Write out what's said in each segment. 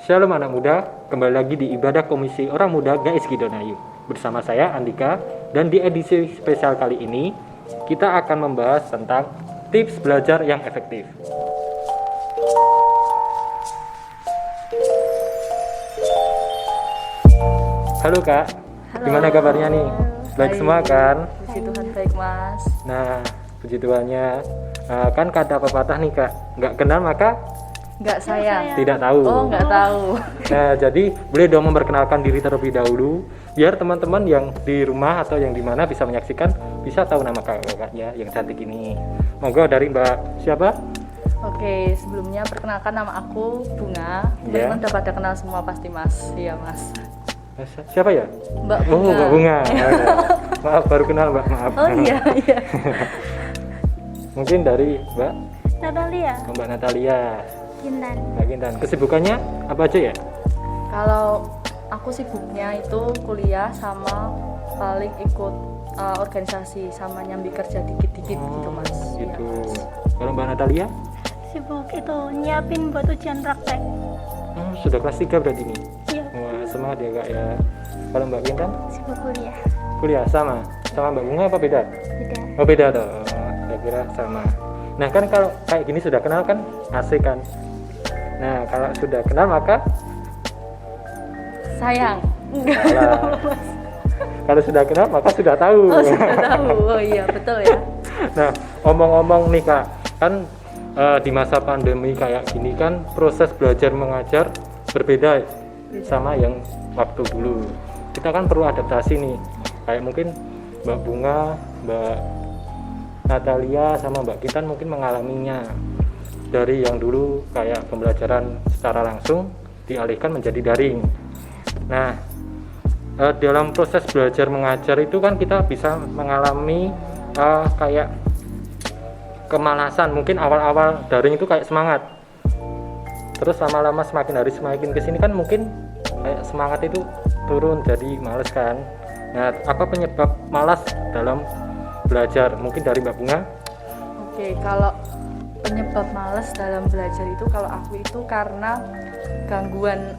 Shalom anak muda, kembali lagi di ibadah Komisi Orang Muda GSG Donayu. Bersama saya Andika, dan di edisi spesial kali ini kita akan membahas tentang tips belajar yang efektif. Halo Kak, Halo. gimana kabarnya nih? Baik semua kan? Puji Tuhan baik mas. Nah, puji Tuhannya. Kan kata pepatah nih Kak, nggak kenal maka Nggak sayang. tidak tahu. Oh nggak tahu. Nah, jadi boleh dong memperkenalkan diri terlebih dahulu, biar teman-teman yang di rumah atau yang di mana bisa menyaksikan, bisa tahu nama kakaknya yang cantik ini. Monggo dari Mbak siapa? Oke, sebelumnya perkenalkan nama aku Bunga. Iya. Teman-teman udah pada kenal semua pasti mas. Iya mas. Siapa ya? Mbak Oh, Bunga. Mbak Bunga. Oh, ya. Maaf, baru kenal Mbak, maaf. Oh iya iya. Mungkin dari Mbak Natalia, Mbak Natalia. Kintan. Mbak Kintan. Kesibukannya apa aja ya? Kalau aku sibuknya itu kuliah sama paling ikut organisasi sama nyambi kerja dikit-dikit gitu mas. Iya, Gitu. Mas. Kalau Mbak Natalia? Sibuk itu nyiapin buat ujian praktek. Sudah kelas 3 berarti nih. Iya, Wah, semangat ya Kak ya. Kalau Mbak Kintan? sibuk kuliah. Kuliah sama Mbak Bunga apa beda? Beda. Oh beda tuh, saya kira sama. Nah kan kalau kayak gini sudah kenal kan asik kan. Nah kalau sudah kenal maka Sayang. Enggak. salah. Kalau sudah kenal maka sudah tahu. Oh sudah tahu. Oh iya betul ya. Nah omong-omong nih Kak, kan di masa pandemi kayak gini kan proses belajar mengajar berbeda sama yang waktu dulu. Kita kan perlu adaptasi nih, kayak mungkin Mbak Bunga, Mbak Natalia sama Mbak Kintan mungkin mengalaminya dari yang dulu kayak pembelajaran secara langsung dialihkan menjadi daring. Nah, dalam proses belajar mengajar itu kan kita bisa mengalami kayak kemalasan. Mungkin awal-awal daring itu kayak semangat, terus lama-lama semakin hari semakin kesini kan mungkin kayak semangat itu turun jadi males kan. Nah, apa penyebab malas dalam belajar? Mungkin dari Mbak Bunga. Oke, kalau penyebab malas dalam belajar itu kalau aku itu karena gangguan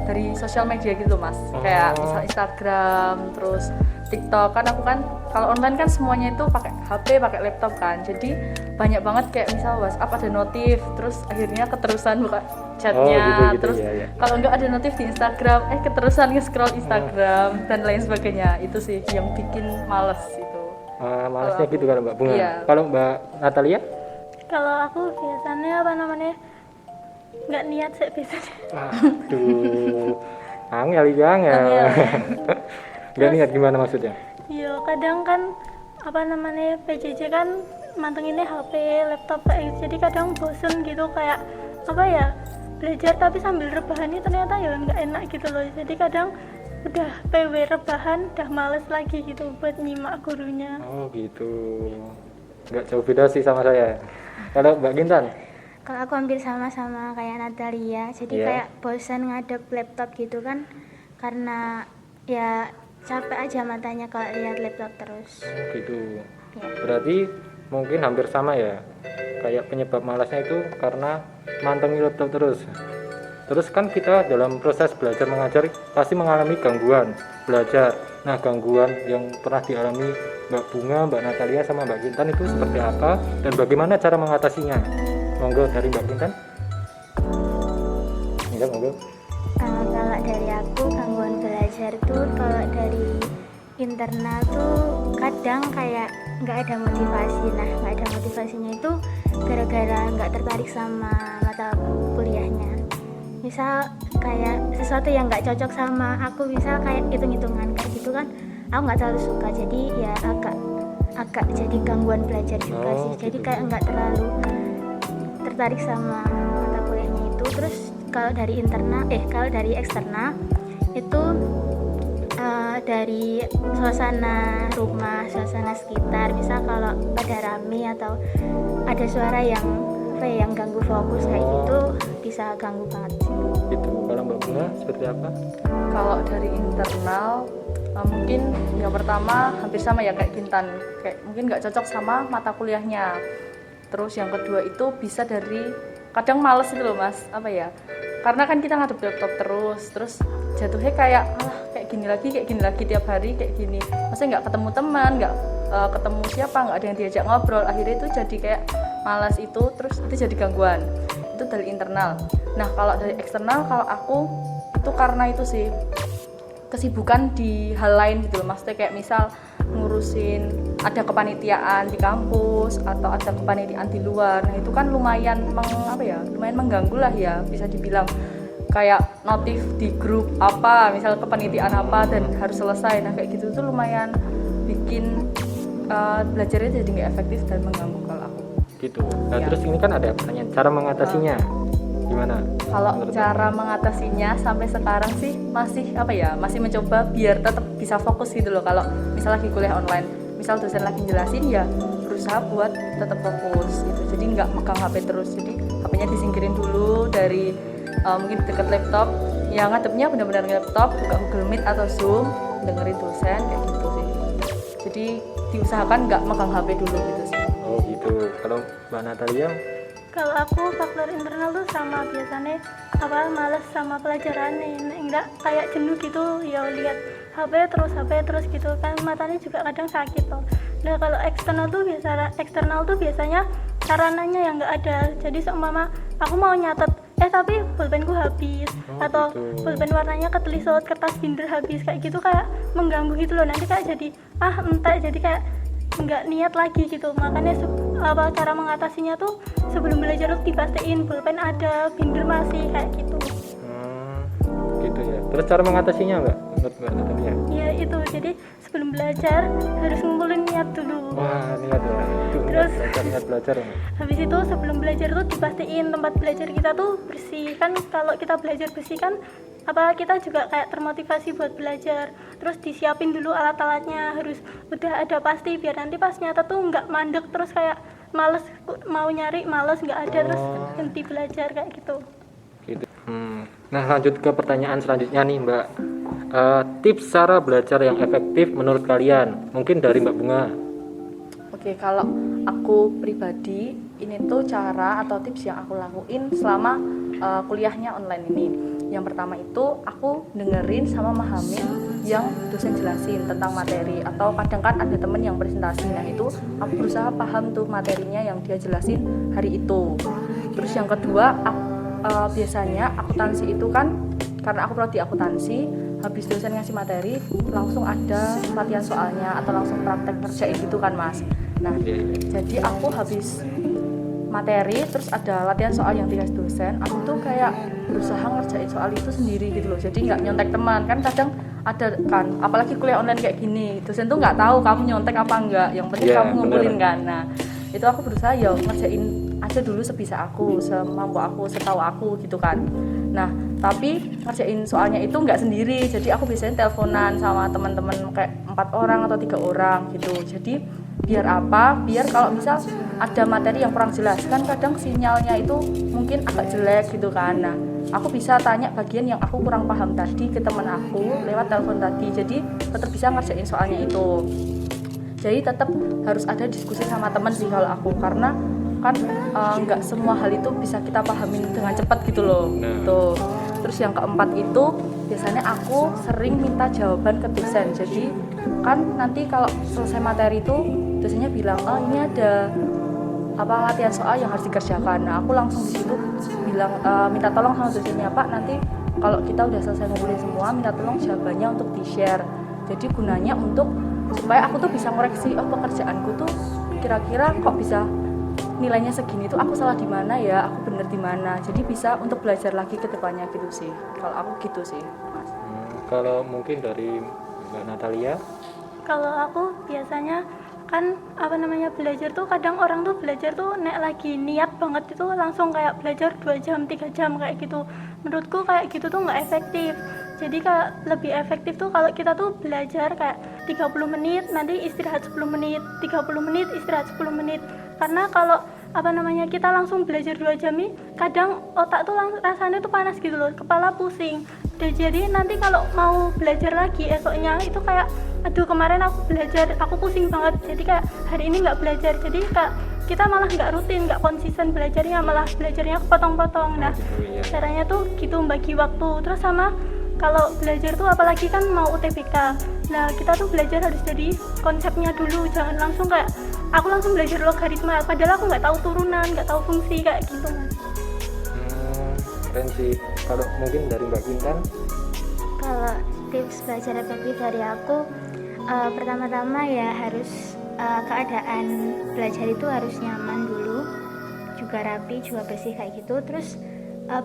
dari sosial media gitu mas. Kayak misal Instagram, terus TikTok kan aku kan kalau online kan semuanya itu pakai HP, pakai laptop kan. Jadi banyak banget kayak misal WhatsApp ada notif, terus akhirnya keterusan buka chatnya, gitu, terus iya. kalau nggak ada notif di Instagram, keterusan nge-scroll Instagram dan lain sebagainya. Itu sih yang bikin males itu. Malesnya Kalau gitu kalau Mbak Bunga. iya. Kalau Mbak Natalia? Kalau aku biasanya nggak niat sih biasanya. Aduh, angel ya angel. Nggak niat gimana maksudnya? Iya, kadang kan PJJ kan mantenginnya HP, laptop kayak gitu. Jadi kadang bosen gitu kayak belajar tapi sambil rebahannya ternyata ya nggak enak gitu loh. Jadi kadang udah PW rebahan udah males lagi gitu buat nyimak gurunya. Oh gitu. Nggak jauh beda sih sama saya. Kalau Mbak Kintan? Kalau aku hampir sama-sama kayak Natalia, jadi Iya. kayak bosan ngadep laptop gitu kan, karena ya capek aja matanya kalau lihat laptop terus. Oh gitu. Ya. Berarti mungkin hampir sama ya. Kayak penyebab malasnya itu karena mantengin laptop terus. Terus kan kita dalam proses belajar mengajar pasti mengalami gangguan belajar. Nah gangguan yang pernah dialami Mbak Bunga, Mbak Natalia sama Mbak Kintan itu seperti apa dan bagaimana cara mengatasinya? Monggo dari Mbak Kintan. Ya monggo. Kalau dari aku gangguan belajar tuh kalau dari internal tuh kadang kayak nggak ada motivasi. Nah nggak ada motivasinya itu gara-gara nggak tertarik sama mata kuliahnya. Misal kayak sesuatu yang nggak cocok sama aku, misal kayak hitung-hitungan kayak gitu kan aku nggak terlalu suka, jadi ya agak jadi gangguan belajar juga sih. Jadi Gitu. kayak nggak terlalu tertarik sama mata kuliahnya itu. Terus kalau dari eksternal itu dari suasana rumah, suasana sekitar, misal kalau ada rame atau ada suara yang ganggu fokus kayak gitu bisa ganggu banget sih. Gitu. Kalau Mbak Bunga seperti apa? Kalau dari internal mungkin yang pertama hampir sama ya kayak Kintan, kayak mungkin nggak cocok sama mata kuliahnya. Terus yang kedua itu bisa dari kadang males gitu loh mas, karena kan kita ngadep laptop terus jatuhnya kayak kayak gini lagi tiap hari kayak gini, maksudnya nggak ketemu teman, nggak ketemu siapa, nggak ada yang diajak ngobrol, akhirnya itu jadi kayak malas itu, terus itu jadi gangguan. Itu dari internal. Nah kalau dari eksternal, kalau aku itu karena itu sih kesibukan di hal lain gitu loh, maksudnya kayak misal ngurusin ada kepanitiaan di kampus atau ada kepanitiaan di luar. Nah itu kan lumayan lumayan mengganggu lah ya, bisa dibilang kayak notif di grup apa, misal kepanitiaan apa dan harus selesai. Nah kayak gitu tuh lumayan bikin belajarnya jadi nggak efektif dan mengganggu kalau aku gitu. Nah Ya. terus ini kan ada pertanyaan cara mengatasinya gimana? Kalau menurut cara mengatasinya sampai sekarang sih masih mencoba biar tetap bisa fokus gitu loh. Kalau misal lagi kuliah online, misal dosen lagi jelasin ya berusaha buat tetap fokus gitu. Jadi nggak megang HP terus. Jadi HP-nya disingkirin dulu dari mungkin deket laptop. Ya ngadepnya benar-benar laptop, buka Google Meet atau Zoom, dengerin dosen kayak gitu sih. Jadi diusahakan nggak megang HP dulu gitu sih. Oh gitu. Kalau Mbak Natalia? Kalau aku faktor internal tuh sama biasanya males sama pelajarannya, enggak kayak jenuh gitu ya, lihat HP terus gitu kan, matanya juga kadang sakit tuh. Nah kalau eksternal tuh biasanya sarananya yang nggak ada. Jadi seumpama aku mau nyatet tapi pulpenku habis, atau gitu. pulpen warnanya ketelisut, kertas binder habis, kayak gitu kayak mengganggu gitu loh. Nanti kayak jadi entek, jadi kayak nggak niat lagi gitu. Makanya cara mengatasinya tuh sebelum belajar tuh dipastiin pulpen ada, binder masih, kayak gitu. Gitu ya. Terus cara mengatasinya Mbak menurut Mbak Natalia? Ya itu, jadi sebelum belajar harus ngumpulin niat dulu. Wah niat ya. Itu Terus niat belajar ya. habis itu sebelum belajar tuh dipastiin tempat belajar kita tuh bersih. Kan kalau kita belajar bersih kan kita juga kayak termotivasi buat belajar. Terus disiapin dulu alat-alatnya, harus udah ada pasti, biar nanti pas nyata tuh nggak mandek terus kayak males, mau nyari males nggak ada, terus henti belajar kayak gitu. Gitu. Nah lanjut ke pertanyaan selanjutnya nih Mbak. Tips cara belajar yang efektif menurut kalian, mungkin dari Mbak Bunga. Oke, kalau aku pribadi ini tuh cara atau tips yang aku lakuin selama kuliahnya online ini. Yang pertama itu aku dengerin sama mahamin yang dosen jelasin tentang materi, atau kadang kan ada temen yang presentasi. Nah itu aku berusaha paham tuh materinya yang dia jelasin hari itu. Terus yang kedua, biasanya akuntansi itu kan, karena aku prodi akuntansi, habis dosen ngasih materi langsung ada latihan soalnya atau langsung praktek kerjain gitu kan Mas. Nah jadi aku habis materi terus ada latihan soal yang dikasih dosen, aku tuh kayak berusaha ngerjain soal itu sendiri gitu loh. Jadi nggak nyontek teman, kan kadang ada kan, apalagi kuliah online kayak gini, dosen tuh nggak tahu kamu nyontek apa enggak, yang penting kamu ngumpulin kan. Nah itu aku berusaha ya ngerjain aja dulu sebisa aku, semampu aku, setahu aku gitu kan. Nah tapi ngerjain soalnya itu nggak sendiri, jadi aku biasanya teleponan sama teman-teman kayak 4 orang atau 3 orang gitu. Jadi biar kalau misal ada materi yang kurang jelas, kan kadang sinyalnya itu mungkin agak jelek gitu kan. Nah aku bisa tanya bagian yang aku kurang paham tadi ke teman aku lewat telepon tadi, jadi tetap bisa ngerjain soalnya itu. Jadi tetap harus ada diskusi sama teman sih kalau aku, karena kan nggak semua hal itu bisa kita pahamin dengan cepat gitu loh. Tuh. Terus yang keempat itu biasanya aku sering minta jawaban ke dosen. Jadi kan nanti kalau selesai materi itu dosennya bilang, ini ada latihan soal yang harus dikerjakan. Nah aku langsung di situ bilang, minta tolong sama dosennya, Pak nanti kalau kita udah selesai ngumpulin semua, minta tolong jawabannya untuk di-share. Jadi gunanya untuk supaya aku tuh bisa ngoreksi, pekerjaanku tuh kira-kira kok bisa nilainya segini tuh aku salah di mana ya, aku bener di mana. Jadi bisa untuk belajar lagi ke depannya gitu sih. Kalau aku gitu sih, Mas. Kalau mungkin dari Mbak Natalia? Kalau aku biasanya kan belajar tuh kadang orang tuh belajar tuh lagi niat banget itu langsung kayak belajar 2 jam 3 jam kayak gitu. Menurutku kayak gitu tuh nggak efektif. Jadi kayak lebih efektif tuh kalau kita tuh belajar kayak 30 menit nanti istirahat 10 menit, 30 menit istirahat 10 menit. Karena kalau kita langsung belajar 2 jam nih, kadang otak tuh rasanya tuh panas gitu loh, kepala pusing. Dan jadi nanti kalau mau belajar lagi esoknya itu kayak aduh kemarin aku belajar aku pusing banget, jadi kayak hari ini nggak belajar, jadi kayak kita malah nggak rutin, nggak konsisten belajarnya, malah belajarnya kepotong-potong. Nah caranya tuh gitu bagi waktu. Terus sama kalau belajar tuh apalagi kan mau UTBK, nah kita tuh belajar harus dari konsepnya dulu, jangan langsung kayak aku langsung belajar logaritma padahal aku nggak tahu turunan, nggak tahu fungsi kayak gitu Mas. Keren sih. Kalau mungkin dari Mbak Kintan? Kalau tips belajar efektif dari aku, pertama-tama ya harus keadaan belajar itu harus nyaman dulu, juga rapi, juga bersih kayak gitu. Terus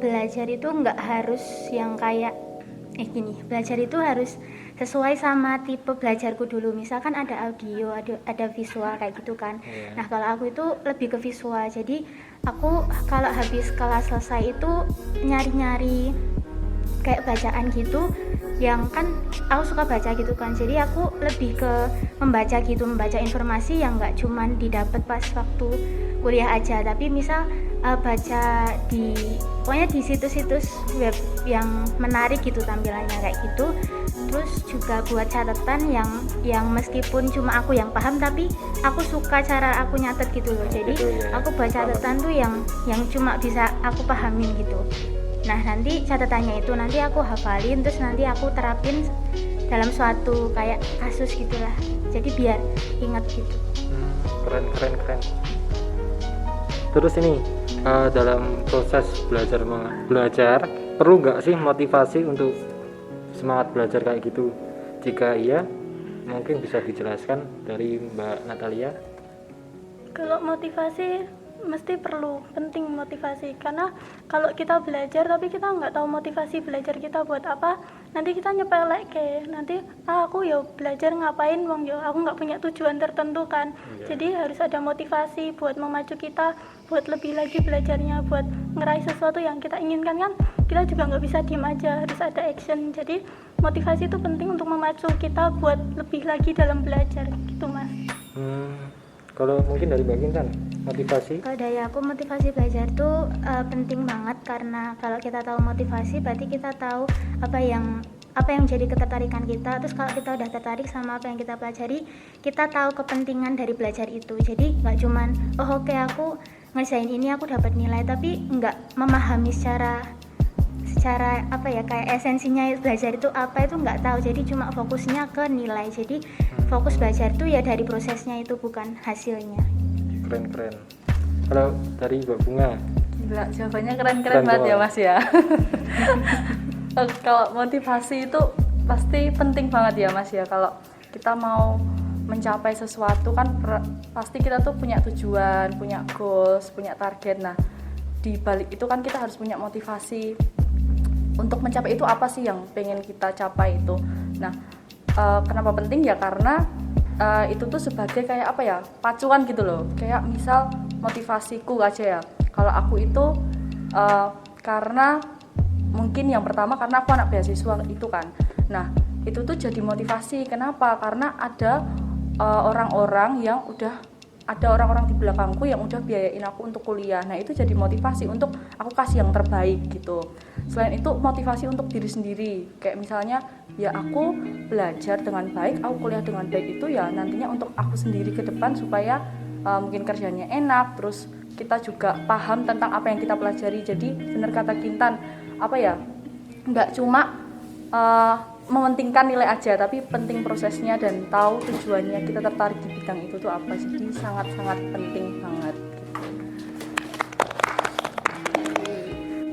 belajar itu nggak harus yang kayak belajar itu harus sesuai sama tipe belajarku dulu. Misalkan ada audio, ada visual kayak gitu kan. Nah kalau aku itu lebih ke visual, jadi aku kalau habis kelas selesai itu nyari-nyari kayak bacaan gitu, yang kan aku suka baca gitu kan, jadi aku lebih ke membaca gitu, membaca informasi yang nggak cuman didapat pas waktu kuliah aja, tapi misal baca pokoknya di situs-situs web yang menarik gitu tampilannya kayak gitu. Terus juga buat catatan yang meskipun cuma aku yang paham, tapi aku suka cara aku nyatet gitu loh, jadi aku buat catatan tuh yang cuma bisa aku pahamin gitu. Nah nanti catatannya itu nanti aku hafalin, terus nanti aku terapin dalam suatu kayak kasus gitulah, jadi biar ingat gitu. Keren. Terus ini dalam proses belajar perlu nggak sih motivasi untuk semangat belajar kayak gitu? Jika iya, mungkin bisa dijelaskan dari Mbak Natalia. Kalau motivasi mesti perlu, penting motivasi, karena kalau kita belajar tapi kita nggak tahu motivasi belajar kita buat apa, nanti kita nyepelek kayak nanti aku ya belajar ngapain wong ya aku nggak punya tujuan tertentu kan. Jadi harus ada motivasi buat memacu kita buat lebih lagi belajarnya, buat ngeraih sesuatu yang kita inginkan kan. Kita juga nggak bisa diem aja, harus ada action. Jadi motivasi itu penting untuk memacu kita buat lebih lagi dalam belajar gitu Mas. Kalau mungkin dari Mbak Kintan, motivasi? Kalau dari aku motivasi belajar tuh penting banget, karena kalau kita tahu motivasi berarti kita tahu apa yang jadi ketertarikan kita. Terus kalau kita udah tertarik sama apa yang kita pelajari, kita tahu kepentingan dari belajar itu. Jadi nggak cuman oke aku ngerjain ini aku dapat nilai, tapi nggak memahami secara kayak esensinya belajar itu apa, itu nggak tahu, jadi cuma fokusnya ke nilai. Jadi fokus belajar itu ya dari prosesnya itu, bukan hasilnya. Keren. Kalau dari Mbak Bunga? Gila, jawabannya keren banget ya Mas ya. Kalau motivasi itu pasti penting banget ya Mas ya. Kalau kita mau mencapai sesuatu kan pasti kita tuh punya tujuan, punya goals, punya target. Nah di balik itu kan kita harus punya motivasi untuk mencapai itu, apa sih yang pengen kita capai itu. Nah kenapa penting ya, karena itu tuh sebagai kayak apa ya, pacuan gitu loh. Kayak misal motivasiku aja ya, kalau aku itu karena mungkin yang pertama karena aku anak beasiswa itu kan. Nah itu tuh jadi motivasi. Kenapa? Karena ada orang-orang di belakangku yang udah biayain aku untuk kuliah. Nah itu jadi motivasi untuk aku kasih yang terbaik gitu. Selain itu motivasi untuk diri sendiri, kayak misalnya ya aku belajar dengan baik, aku kuliah dengan baik, itu ya nantinya untuk aku sendiri ke depan supaya mungkin kerjanya enak, terus kita juga paham tentang apa yang kita pelajari. Jadi benar kata Kintan, apa ya, nggak cuma mementingkan nilai aja, tapi penting prosesnya dan tahu tujuannya, kita tertarik di bidang itu tuh apa. Jadi sangat-sangat penting banget gitu.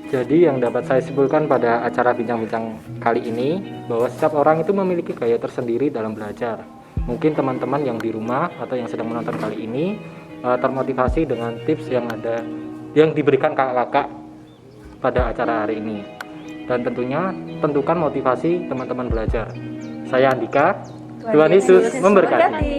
Jadi yang dapat saya simpulkan pada acara bincang-bincang kali ini, bahwa setiap orang itu memiliki gaya tersendiri dalam belajar. Mungkin teman-teman yang di rumah atau yang sedang menonton kali ini termotivasi dengan tips yang diberikan kakak-kakak pada acara hari ini. Dan tentunya tentukan motivasi teman-teman belajar. Saya Andika, Tuhan Yesus memberkati.